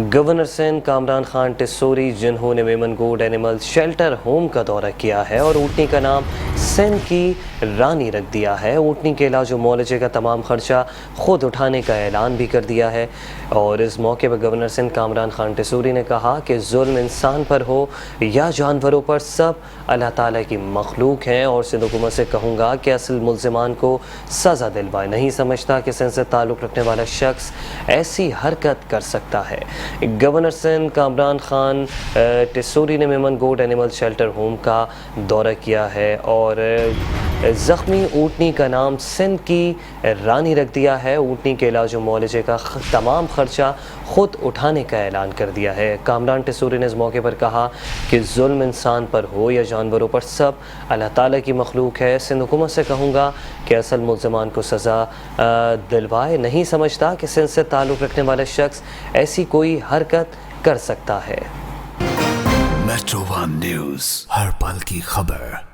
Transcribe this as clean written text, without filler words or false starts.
Governor Sindh Kamran Khan Tessori, جنہوں نے Memon Goth animal shelter home کا دورہ کیا ہے اور اونٹنی کا نام سندھ کی رانی رکھ دیا ہے، اونٹنی کے علاج و معالجے کا تمام خرچہ خود اٹھانے کا اعلان بھی کر دیا ہے۔ اور اس موقع پر گورنر سندھ کامران خان ٹسوری نے کہا کہ ظلم انسان پر ہو یا جانوروں پر، سب اللہ تعالیٰ کی مخلوق ہیں، اور سندھ حکومت سے کہوں گا کہ اصل ملزمان کو سزا دلوائے۔ نہیں سمجھتا کہ سندھ سے تعلق رکھنے والا شخص ایسی حرکت کر سکتا ہے۔ گورنر سندھ کامران خان ٹسوری نے Memon Goth animal shelter home کا دورہ کیا ہے اور زخمی اونٹنی کا نام سندھ کی رانی رکھ دیا ہے، اونٹنی کے علاج و معالجے کا تمام خرچہ خود اٹھانے کا اعلان کر دیا ہے۔ کامران ٹسوری نے اس موقع پر کہا کہ ظلم انسان پر ہو یا جانوروں پر، سب اللہ تعالیٰ کی مخلوق ہے۔ سندھ حکومت سے کہوں گا کہ اصل ملزمان کو سزا دلوائے۔ نہیں سمجھتا کہ سندھ سے تعلق رکھنے والا شخص ایسی کوئی حرکت کر سکتا ہے۔ میٹرو ون نیوز، ہر پل کی خبر۔